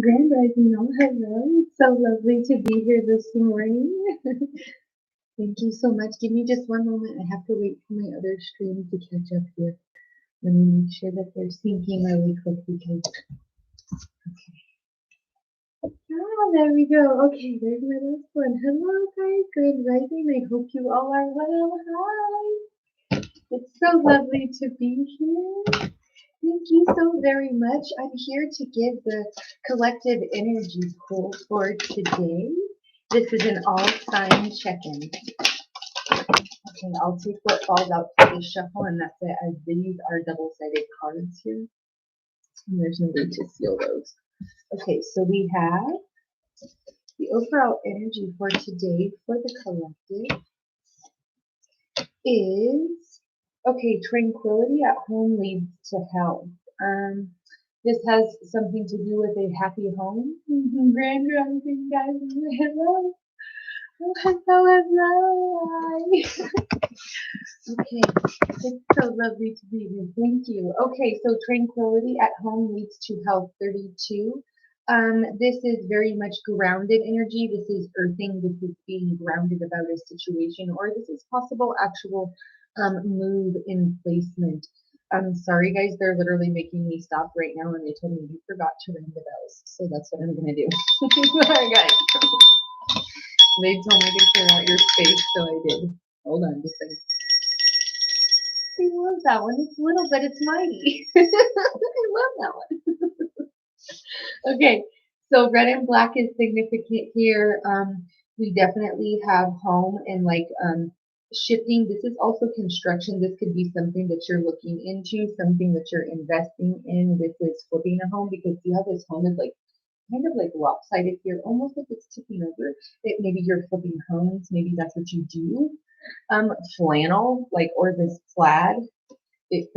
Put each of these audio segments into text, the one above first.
Grand Rising, oh, hello. It's so lovely to be here this morning. Thank you so much. Give me just one moment. I have to wait for my other streams to catch up here. Let me make sure that they're syncing really quick because. Ah, there we go. Okay, there's my last one. Hello, guys. Grand Rising. I hope you all are well. Hi. It's so lovely to be here. Thank you so very much. I'm here to give the collective energy pull for today. This is an all sign check-in. Okay, I'll take what falls out to the shuffle, and that's it, as these are double-sided cards here. And there's no way to seal those. Okay, so we have the overall energy for today for the collective is, okay, tranquility at home leads to health. This has something to do with a happy home. Grand Rising, guys. Hello. Hello. Okay, it's so lovely to be here. Thank you. Okay, so tranquility at home leads to health 32. This is very much grounded energy. This is earthing. This is being grounded about a situation, or this is possible actual move in placement. I'm sorry, guys. They're literally making me stop right now, and they told me you forgot to ring the bells. So that's what I'm gonna do. Alright, guys. They told me to clear out your space, so I did. Hold on just a second. I love that one. It's little, but it's mighty. I love that one. Okay, so red and black is significant here. We definitely have home and like shifting. This is also construction. This could be something that you're looking into, something that you're investing in. This is flipping a home because you have this home is like kind of like lopsided here, almost like it's tipping over. Maybe you're flipping homes. Maybe that's what you do. Flannel, like, or this plaid, if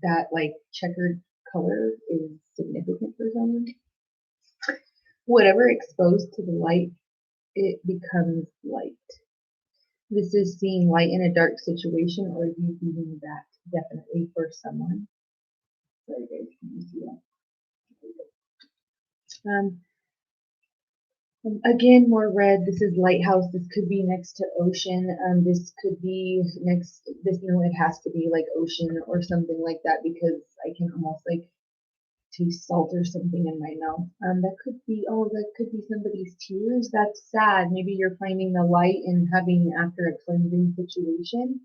that like checkered color is significant for someone. Whatever exposed to the light, it becomes light. This is seeing light in a dark situation or you using that definitely for someone. Sorry guys, can you see that? Again, more red. This is lighthouse. This could be next to ocean. This could be next. This, it has to be like ocean or something like that because I can almost like taste salt or something in my mouth. That could be. Oh, that could be somebody's tears. That's sad. Maybe you're finding the light and having after a cleansing situation.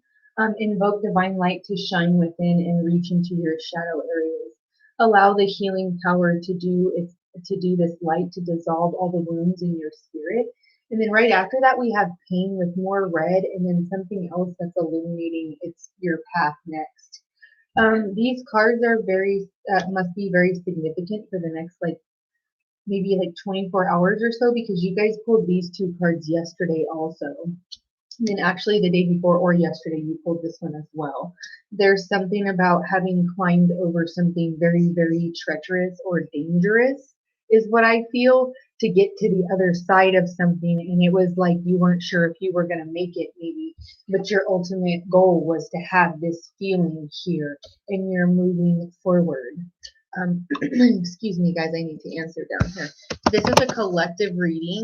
Invoke divine light to shine within and reach into your shadow areas. Allow the healing power to do this light to dissolve all the wounds in your spirit. And then right after that, we have pain with more red, and then something else that's illuminating it's your path next. These cards are must be very significant for the next like maybe like 24 hours or so because you guys pulled these two cards yesterday also. And then actually the day before or yesterday you pulled this one as well. There's something about having climbed over something very, very treacherous or dangerous is what I feel to get to the other side of something. And it was like you weren't sure if you were going to make it maybe, but your ultimate goal was to have this feeling here and you're moving forward. Excuse me, guys, I need to answer down here. This is a collective reading.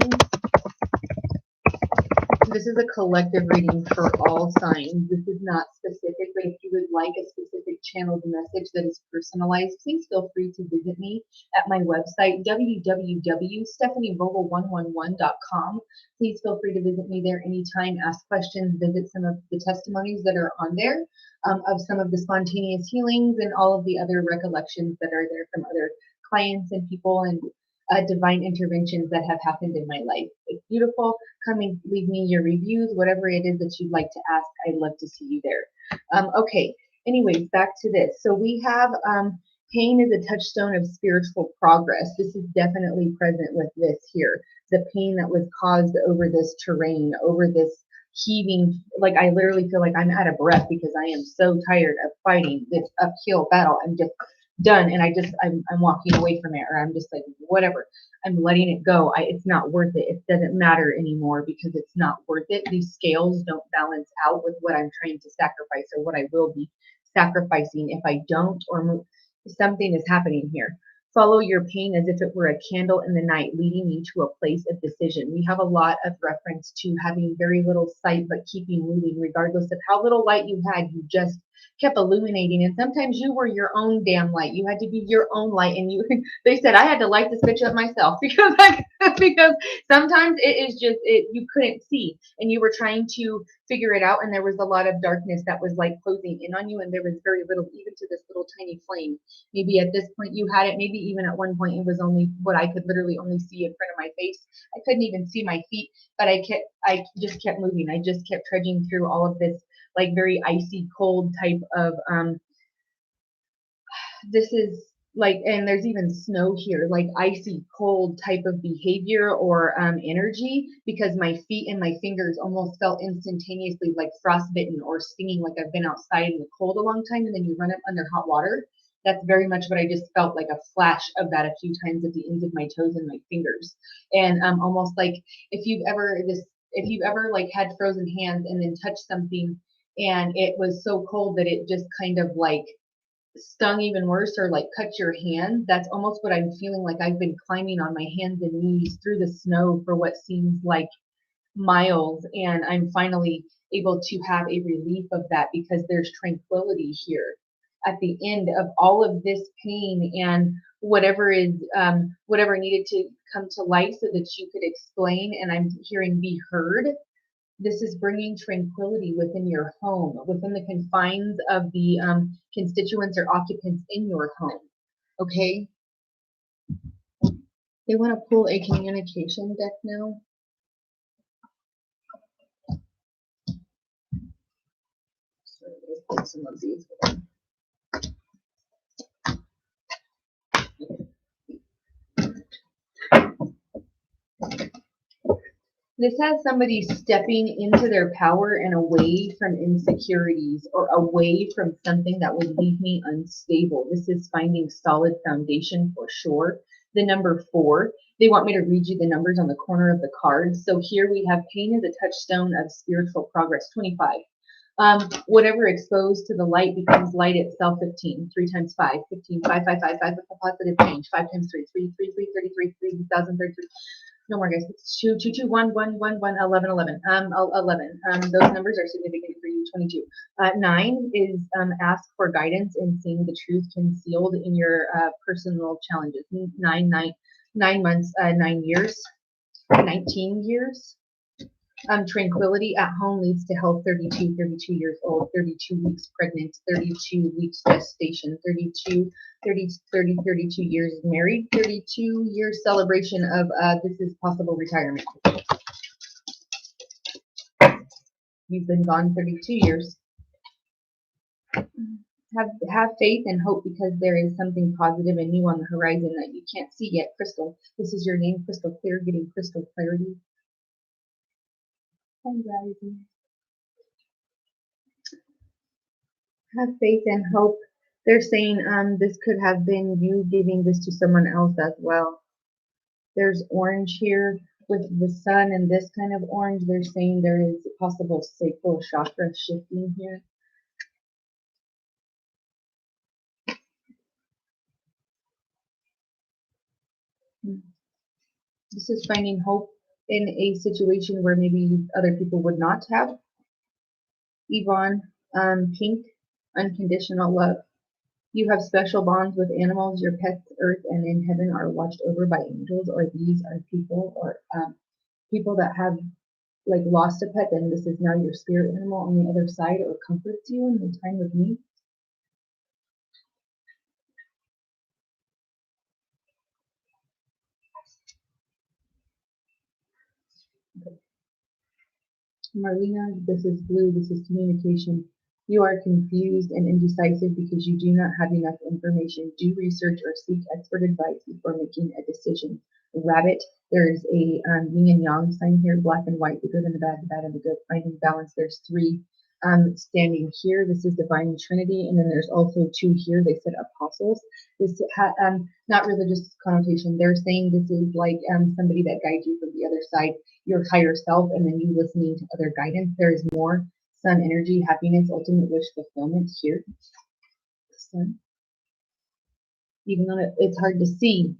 This is a collective reading for all signs. This is not specific, but if you would like a specific channeled message that is personalized, please feel free to visit me at my website, www.stephanievogel111.com. Please feel free to visit me there anytime, ask questions, visit some of the testimonies that are on there of some of the spontaneous healings and all of the other recollections that are there from other clients and people and divine interventions that have happened in my life. It's beautiful. Come and leave me your reviews, whatever it is that you'd like to ask. I'd love to see you there. Okay, anyways, back to this. So we have pain is a touchstone of spiritual progress. This is definitely present with this here. The pain that was caused over this terrain, over this heaving, like I literally feel like I'm out of breath because I am so tired of fighting this uphill battle. I'm just done and I'm walking away from it or I'm just like whatever, I'm letting it go. It's not worth it. It doesn't matter anymore because it's not worth it. These scales don't balance out with what I'm trying to sacrifice or what I will be sacrificing if I don't or move. Something is happening here. Follow your pain as if it were a candle in the night, leading you to a place of decision. We have a lot of reference to having very little sight, but keeping moving, regardless of how little light you had. You just kept illuminating, and sometimes you were your own damn light. You had to be your own light, and you. They said I had to light this bitch up myself because sometimes it is just you couldn't see, and you were trying to figure it out, and there was a lot of darkness that was like closing in on you, and there was very little, even to this little tiny flame. Maybe at this point you had it, maybe even at one point it was only what I could literally only see in front of my face. I couldn't even see my feet, but I just kept moving. I just kept trudging through all of this like very icy cold type of this is like, and there's even snow here, like icy cold type of behavior or energy, because my feet and my fingers almost felt instantaneously like frostbitten or stinging, like I've been outside in the cold a long time and then you run up under hot water. That's very much what I just felt, like a flash of that a few times at the ends of my toes and my fingers. And almost like if you've ever like had frozen hands and then touched something and it was so cold that it just kind of like stung even worse or like cut your hand. That's almost what I'm feeling like. I've been climbing on my hands and knees through the snow for what seems like miles, and I'm finally able to have a relief of that because there's tranquility here at the end of all of this pain and whatever is whatever needed to come to light so that you could explain, and I'm hearing be heard. This is bringing tranquility within your home, within the confines of the constituents or occupants in your home. Okay? They want to pull a communication deck now. So let's put some of these. This has somebody stepping into their power and away from insecurities or away from something that would leave me unstable. This is finding solid foundation for sure. The number 4, they want me to read you the numbers on the corner of the card. So here we have pain as a touchstone of spiritual progress, 25. Whatever exposed to the light becomes light itself, 15. 3 times 5, 15. 5, 5, 5, 5, positive change. 5 times 3, 3, 3, 3, 33, 3,033. No more, guys. It's 2, 2, 2, 1, 1, 1, 1, 11, 11. 11. Those numbers are significant for you. 22. 9 is ask for guidance in seeing the truth concealed in your personal challenges. 9 months, 9 years, 19 years. Tranquility at home leads to health, 32 years old, 32 weeks pregnant, 32 weeks gestation, 32 years married, 32 years celebration of this is possible retirement. You've been gone 32 years. Have faith and hope because there is something positive and new on the horizon that you can't see yet. Crystal, this is your name, Crystal Clear, getting crystal clarity. Have faith and hope. They're saying this could have been you giving this to someone else as well. There's orange here with the sun and this kind of orange. They're saying there is a possible sacral chakra shifting here. This is finding hope in a situation where maybe other people would not have. Yvonne, pink, unconditional love. You have special bonds with animals. Your pets, earth, and in heaven are watched over by angels, or these are people or people that have like lost a pet, and this is now your spirit animal on the other side, or comforts you in the time of need. Okay. Marlena, this is blue. This is communication. You are confused and indecisive because you do not have enough information. Do research or seek expert advice before making a decision. Rabbit, there's a yin and yang sign here, black and white, the good and the bad and the good, finding balance. There's 3 standing here. This is divine trinity, and then there's also 2 here. They said apostles. This not religious connotation. They're saying this is like somebody that guides you from the other side, your higher self, and then you listening to other guidance. There is more sun energy, happiness, ultimate wish fulfillment here. Sun. Even though it's hard to see,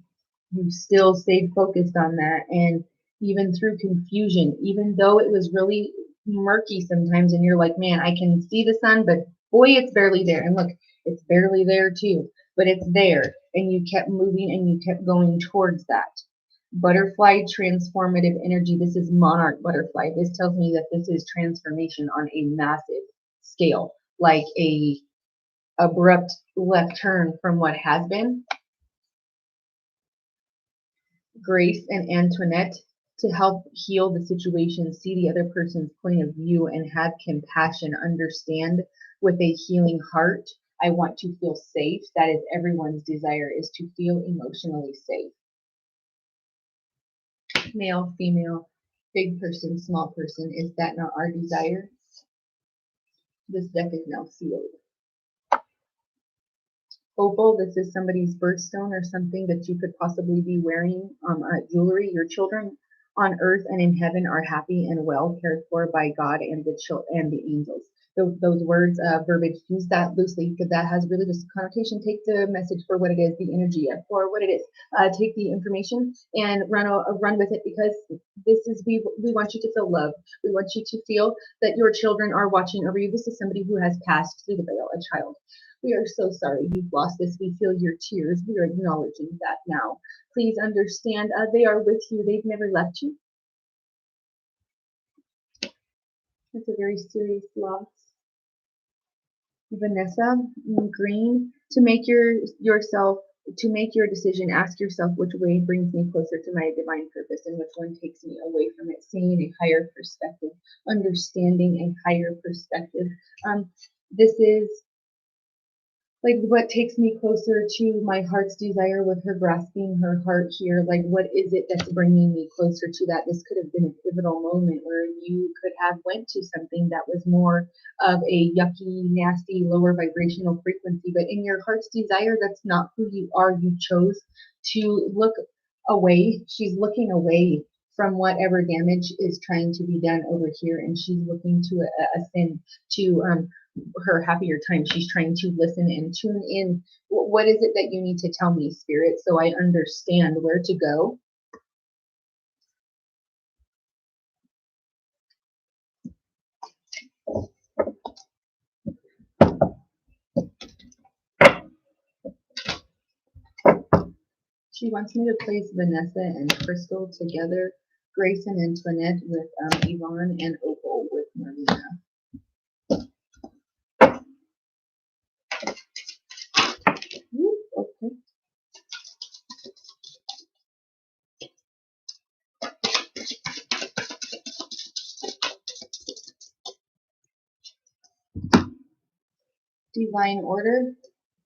you still stayed focused on that. And even through confusion, even though it was really murky sometimes, and you're like, man, I can see the sun, but boy, it's barely there. And look, it's barely there too, but it's there. And you kept moving and you kept going towards that. Butterfly transformative energy. This is monarch butterfly. This tells me that this is transformation on a massive scale, like a abrupt left turn from what has been. Grace and Antoinette, to help heal the situation, see the other person's point of view and have compassion, understand with a healing heart. I want to feel safe. That is everyone's desire, is to feel emotionally safe. Male, female, big person, small person, is that not our desire? This deck is now sealed. Opal, this is somebody's birthstone or something that you could possibly be wearing, jewelry. Your children on earth and in heaven are happy and well cared for by God and the angels. Those words, verbiage, use that loosely because that has religious connotation. Take the message for what it is, the energy for what it is. Take the information and run with it, because this is we want you to feel love. We want you to feel that your children are watching over you. This is somebody who has passed through the veil, a child. We are so sorry you've lost this. We feel your tears. We are acknowledging that now. Please understand, they are with you. They've never left you. It's a very serious loss. Vanessa, green, to make to make your decision, ask yourself which way brings me closer to my divine purpose and which one takes me away from it. Seeing a higher perspective, understanding a higher perspective. This is like what takes me closer to my heart's desire, with her grasping her heart here. Like, what is it that's bringing me closer to that? This could have been a pivotal moment where you could have went to something that was more of a yucky, nasty, lower vibrational frequency, but in your heart's desire, that's not who you are. You chose to look away. She's looking away from whatever damage is trying to be done over here, and she's looking to ascend to her happier time. She's trying to listen and tune in. What is it that you need to tell me, Spirit, so I understand where to go? She wants me to place Vanessa and Crystal together, Grace and Antoinette with Yvonne, and Opal with Marlena. Okay. Divine order,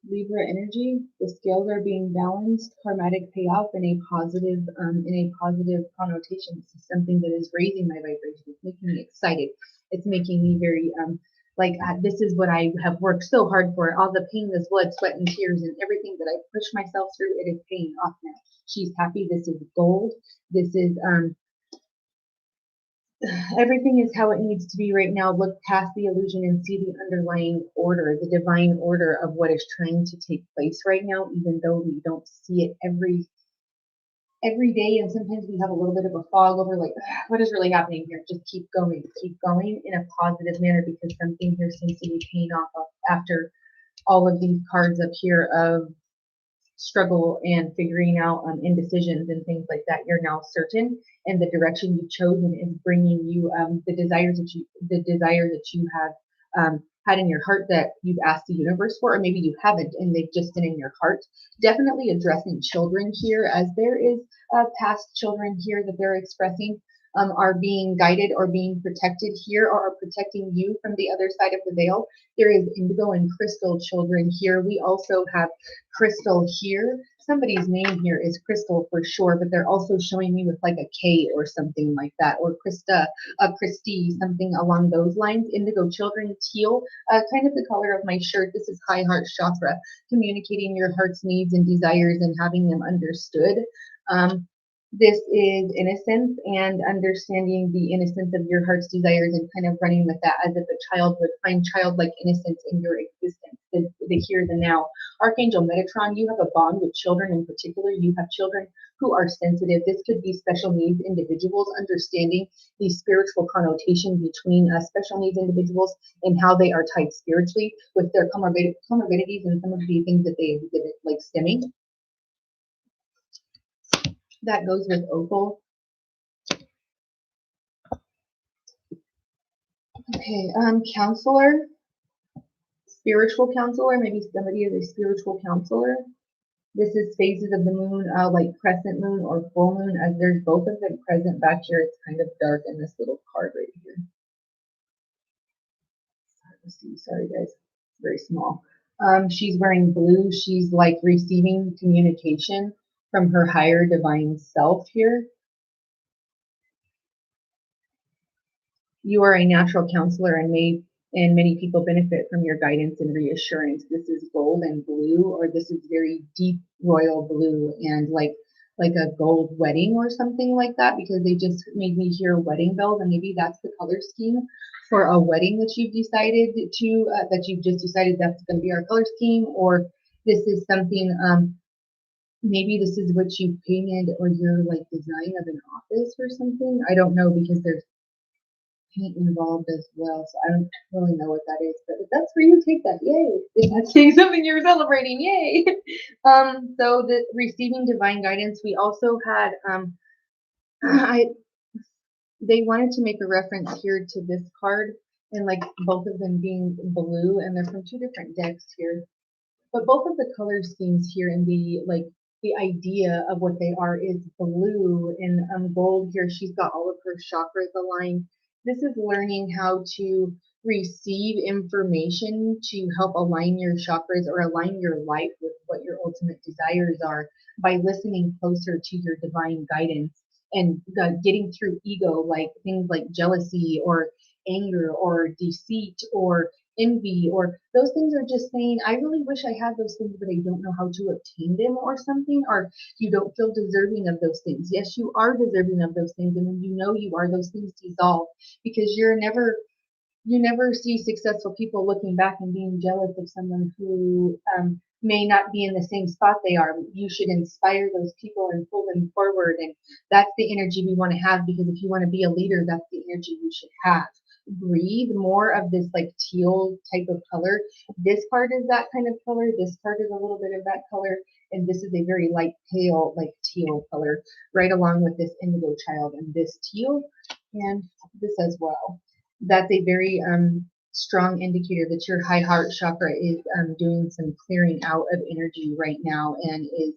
Libra energy. The scales are being balanced. Karmatic payoff in a positive connotation. This is something that is raising my vibration. It's making me excited. It's making me very this is what I have worked so hard for. All the pain, this blood, sweat, and tears, and everything that I pushed myself through, it is paying off now. She's happy. This is gold. This is everything is how it needs to be right now. Look past the illusion and see the underlying order, the divine order of what is trying to take place right now, even though we don't see it every day. And sometimes we have a little bit of a fog over, like, what is really happening here? Just keep going in a positive manner, because something here seems to be paying off after all of these cards up here of struggle and figuring out indecisions and things like that. You're now certain, and the direction you've chosen is bringing you the desires that you have had in your heart, that you've asked the universe for, or maybe you haven't and they've just been in your heart. Definitely addressing children here, as there is past children here that they're expressing are being guided or being protected here, or are protecting you from the other side of the veil. There is indigo and crystal children here. We also have crystal here. Somebody's name here is Crystal for sure, but they're also showing me with like a K or something like that, or Krista, Christy, something along those lines. Indigo children, teal, kind of the color of my shirt. This is high heart chakra, communicating your heart's needs and desires and having them understood. This is innocence and understanding the innocence of your heart's desires and kind of running with that as if a child would find childlike innocence in your existence, the here, the now. Archangel Metatron, you have a bond with children in particular. You have children who are sensitive. This could be special needs individuals understanding the spiritual connotation between special needs individuals and how they are tied spiritually with their comorbidities and some of the things that they exhibit, like stimming. That goes with opal. Okay, counselor, spiritual counselor, maybe somebody is a spiritual counselor. This is phases of the moon, like crescent moon or full moon, as there's both of them present back here. It's kind of dark in this little card right here. Let's see, sorry guys, it's very small. She's wearing blue. She's like receiving communication from her higher divine self here. You are a natural counselor and many people benefit from your guidance and reassurance. This is gold and blue, or this is very deep royal blue and like a gold wedding or something like that, because they just made me hear wedding bells, and maybe that's the color scheme for a wedding that you've decided to that you've just decided that's going to be our color scheme, or this is something maybe this is what you painted or your like design of an office or something. I don't know, because there's paint involved as well, so I don't really know what that is. But if that's for you, take that, yay! If that's saying something you're celebrating, yay! So the receiving divine guidance, we also had I they wanted to make a reference here to this card and like both of them being blue, and they're from two different decks here. But both of the color schemes here and the idea of what they are is blue and gold here. She's got all of her chakras aligned. This is learning how to receive information to help align your chakras or align your life with what your ultimate desires are by listening closer to your divine guidance and getting through ego, like things like jealousy or anger or deceit or envy, or those things are just saying, I really wish I had those things, but I don't know how to obtain them or something, or you don't feel deserving of those things. Yes, you are deserving of those things, and when you know you are, those things dissolve, because you never see successful people looking back and being jealous of someone who may not be in the same spot they are. You should inspire those people and pull them forward, and that's the energy we want to have, because if you want to be a leader, that's the energy you should have. Breathe more of this like teal type of color. This card is that kind of color. This card is a little bit of that color. And this is a very light pale, like teal color, right along with this indigo child and this teal and this as well. That's a very strong indicator that your high heart chakra is doing some clearing out of energy right now, and is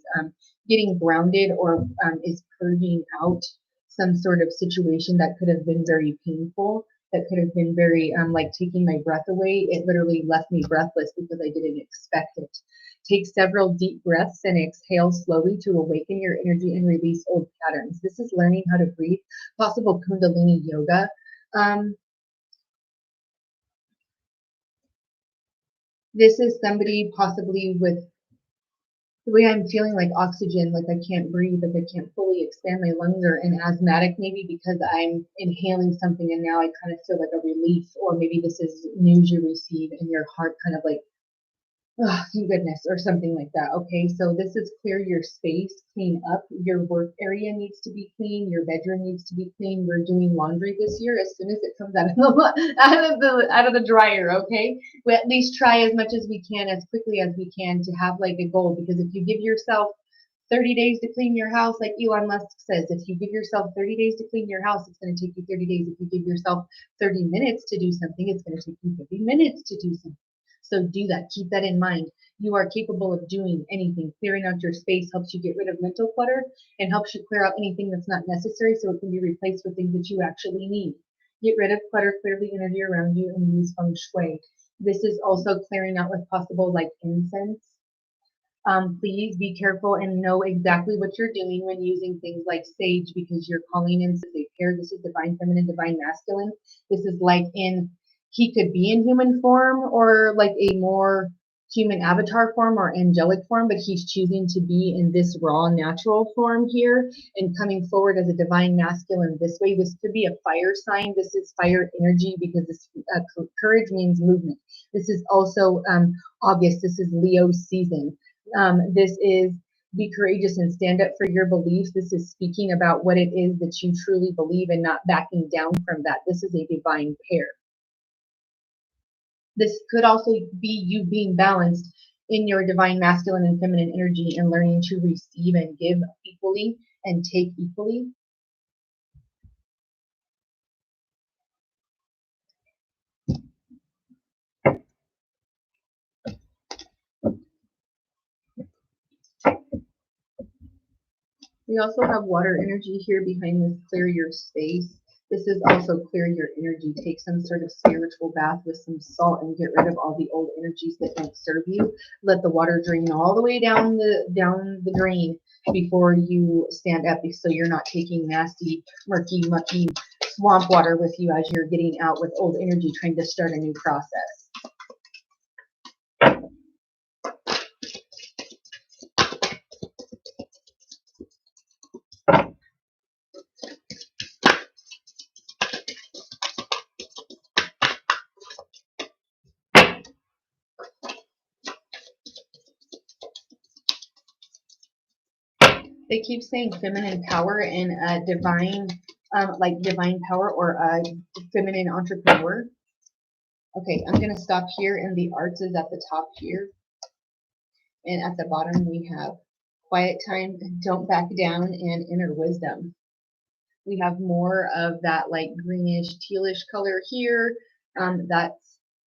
getting grounded, or is purging out some sort of situation that could have been very painful, that could have been very like taking my breath away. It literally left me breathless because I didn't expect it. Take several deep breaths and exhale slowly to awaken your energy and release old patterns. This is learning how to breathe, possible Kundalini yoga. This is somebody possibly with the way I'm feeling, like oxygen, like I can't breathe, like I can't fully expand my lungs, or an asthmatic maybe because I'm inhaling something and now I kind of feel like a relief, or maybe this is news you receive and your heart kind of like, oh, thank goodness, or something like that. Okay, so this is clear your space, clean up. Your work area needs to be clean. Your bedroom needs to be clean. We're doing laundry this year. As soon as it comes out of the out of the dryer, okay, we at least try as much as we can, as quickly as we can, to have like a goal. Because if you give yourself 30 days to clean your house, like Elon Musk says, if you give yourself 30 days to clean your house, it's going to take you 30 days. If you give yourself 30 minutes to do something, it's going to take you 30 minutes to do something. So do that. Keep that in mind. You are capable of doing anything. Clearing out your space helps you get rid of mental clutter and helps you clear out anything that's not necessary, so it can be replaced with things that you actually need. Get rid of clutter, clear the energy around you, and use feng shui. This is also clearing out with possible like incense. Please be careful and know exactly what you're doing when using things like sage, because you're calling in a pair. This is divine feminine, divine masculine. This is like in, he could be in human form or like a more human avatar form or angelic form, but he's choosing to be in this raw natural form here and coming forward as a divine masculine this way. This could be a fire sign. This is fire energy because this courage means movement. This is also August. This is Leo season. This is be courageous and stand up for your beliefs. This is speaking about what it is that you truly believe and not backing down from that. This is a divine pair. This could also be you being balanced in your divine masculine and feminine energy and learning to receive and give equally and take equally. We also have water energy here behind this clear your space. This is also clear your energy. Take some sort of spiritual bath with some salt and get rid of all the old energies that don't serve you. Let the water drain all the way down the drain before you stand up, so you're not taking nasty, murky, mucky swamp water with you as you're getting out with old energy trying to start a new process. They keep saying feminine power and divine, like divine power or a feminine entrepreneur. Okay, I'm going to stop here, and the arts is at the top here. And at the bottom, we have quiet time, don't back down, and inner wisdom. We have more of that like greenish, tealish color here.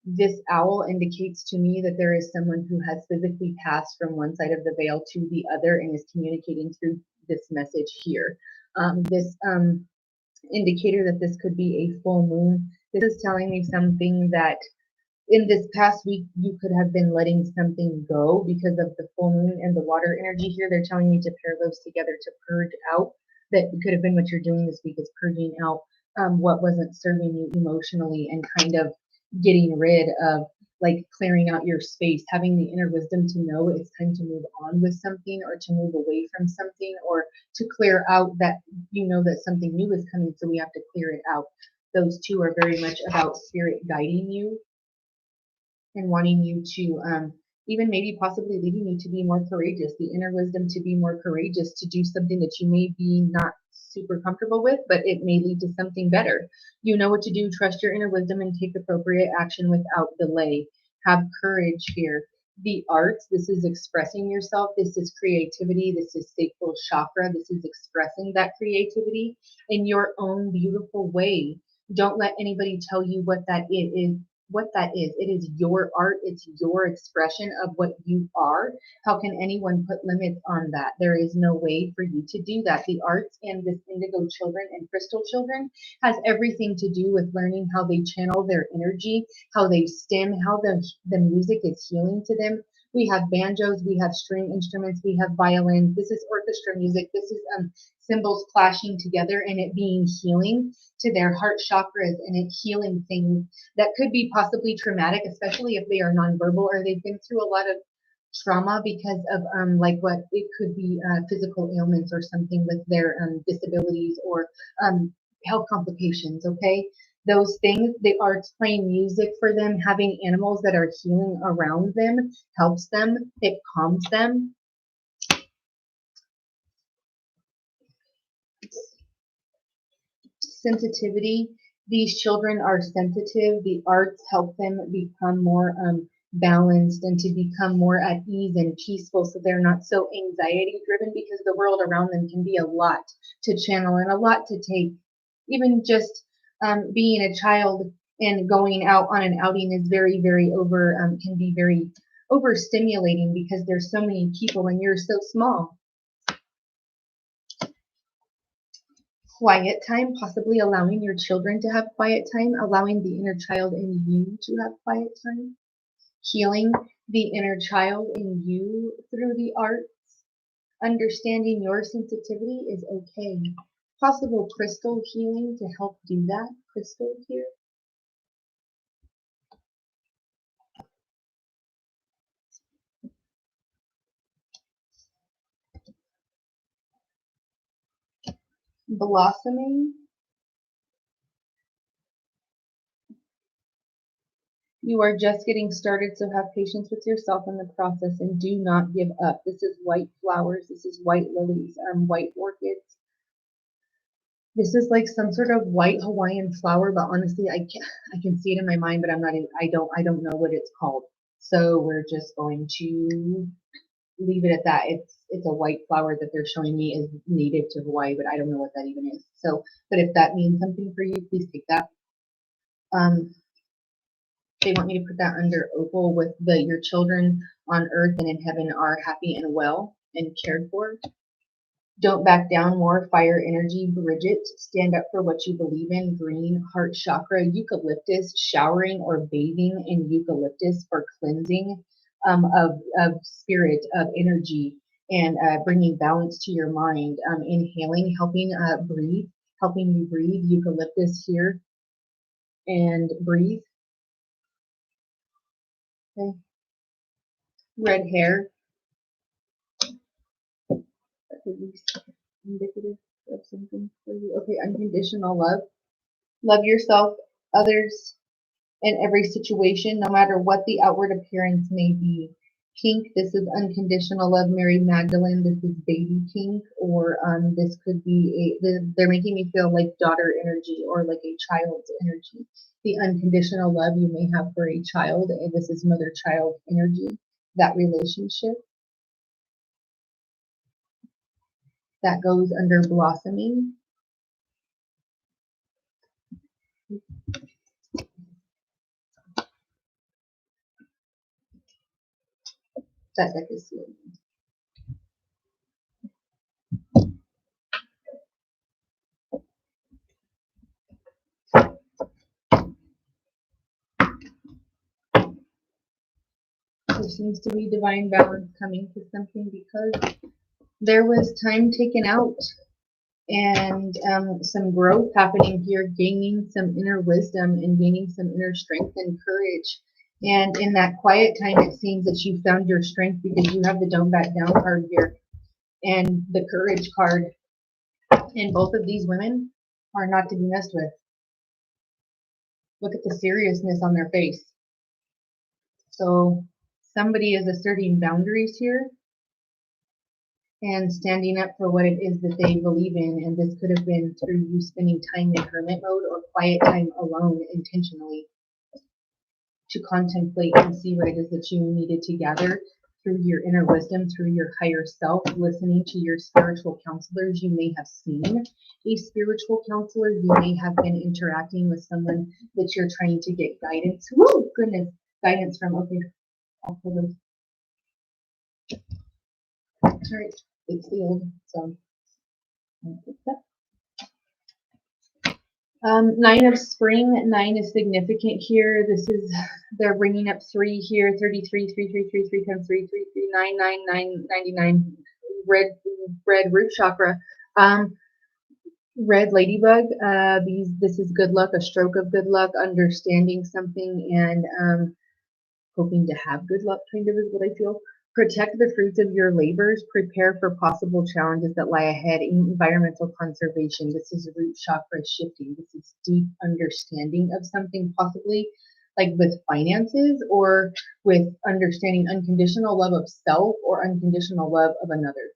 This owl indicates to me that there is someone who has physically passed from one side of the veil to the other and is communicating through this message here. This indicator that this could be a full moon. This is telling me something that in this past week you could have been letting something go because of the full moon and the water energy here. They're telling me to pair those together to purge out. That could have been what you're doing this week, is purging out what wasn't serving you emotionally and kind of getting rid of, like, clearing out your space, having the inner wisdom to know it's time to move on with something or to move away from something or to clear out that you know that something new is coming, so we have to clear it out. Those two are very much about spirit guiding you and wanting you to even maybe possibly leading you to be more courageous, the inner wisdom to be more courageous, to do something that you may be not super comfortable with, but it may lead to something better. You know what to do. Trust your inner wisdom and take appropriate action without delay. Have courage here. The arts, this is expressing yourself. This is creativity. This is sacral chakra. This is expressing that creativity in your own beautiful way. Don't let anybody tell you what that is. What that is. It is your art. It's your expression of what you are. How can anyone put limits on that? There is no way for you to do that. The arts and this indigo children and crystal children has everything to do with learning how they channel their energy, how they stem, how the music is healing to them. We have banjos, we have string instruments, we have violins. This is orchestra music. This is cymbals clashing together and it being healing to their heart chakras and it healing things that could be possibly traumatic, especially if they are nonverbal or they've been through a lot of trauma because of like what it could be physical ailments or something with their disabilities or health complications. Okay, those things, the arts, playing music for them, having animals that are healing around them helps them, it calms them. Sensitivity, these children are sensitive. The arts help them become more balanced and to become more at ease and peaceful, so they're not so anxiety driven, because the world around them can be a lot to channel and a lot to take. Even just being a child and going out on an outing is very, very can be very overstimulating because there's so many people and you're so small. Quiet time, possibly allowing your children to have quiet time, allowing the inner child in you to have quiet time, healing the inner child in you through the arts, understanding your sensitivity is okay. Possible crystal healing to help do that. Crystal here. blossoming. You are just getting started, so have patience with yourself in the process and do not give up. This is white flowers. This is white lilies, white orchids. This is like some sort of white Hawaiian flower, but honestly, I can see it in my mind, but I don't know what it's called. So we're just going to leave it at that. It's a white flower that they're showing me is native to Hawaii, but I don't know what that even is. So, but if that means something for you, please take that. They want me to put that under opal with your children on earth and in heaven are happy and well and cared for. Don't back down, more fire energy, Bridget. Stand up for what you believe in, green, heart chakra, eucalyptus, showering or bathing in eucalyptus for cleansing of spirit, of energy, and bringing balance to your mind. Inhaling, helping you breathe, eucalyptus here, and breathe. Okay. Red hair. That's at least indicative of something for you. Okay, unconditional love. Love yourself, others, in every situation, no matter what the outward appearance may be. Pink, this is unconditional love. Mary Magdalene, this is baby pink, or this could be they're making me feel like daughter energy or like a child's energy. The unconditional love you may have for a child, and this is mother-child energy, that relationship. That goes under blossoming. That deck is sealed. There seems to be divine balance coming to something because there was time taken out and some growth happening here, gaining some inner wisdom and gaining some inner strength and courage. And in that quiet time, it seems that you found your strength because you have the don't back down card here and the courage card. And both of these women are not to be messed with. Look at the seriousness on their face. So somebody is asserting boundaries here and standing up for what it is that they believe in. And this could have been through you spending time in hermit mode or quiet time alone intentionally to contemplate and see what it is that you needed to gather through your inner wisdom, through your higher self, listening to your spiritual counselors. You may have seen a spiritual counselor. You may have been interacting with someone that you're trying to get guidance. Woo, goodness, guidance from. Okay, I'll pull those. All right, it's sealed. So, Nine of Spring. 9 is significant here. This is, they're bringing up 3 here. 33, 3, 3, 3, 3 times 3, 3, 3, 9, 9, 9, 99. Red root chakra. Red ladybug. This is good luck, a stroke of good luck, understanding something and hoping to have good luck, kind of is what I feel. Protect the fruits of your labors. Prepare for possible challenges that lie ahead. Environmental conservation. This is root chakra shifting. This is deep understanding of something, possibly like with finances or with understanding unconditional love of self or unconditional love of another.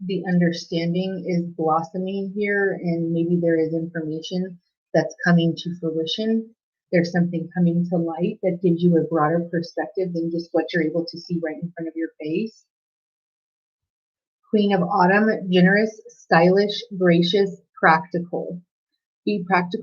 The understanding is blossoming here, and maybe there is information that's coming to fruition. There's something coming to light that gives you a broader perspective than just what you're able to see right in front of your face. Queen of Autumn, generous, stylish, gracious, practical. Be practical.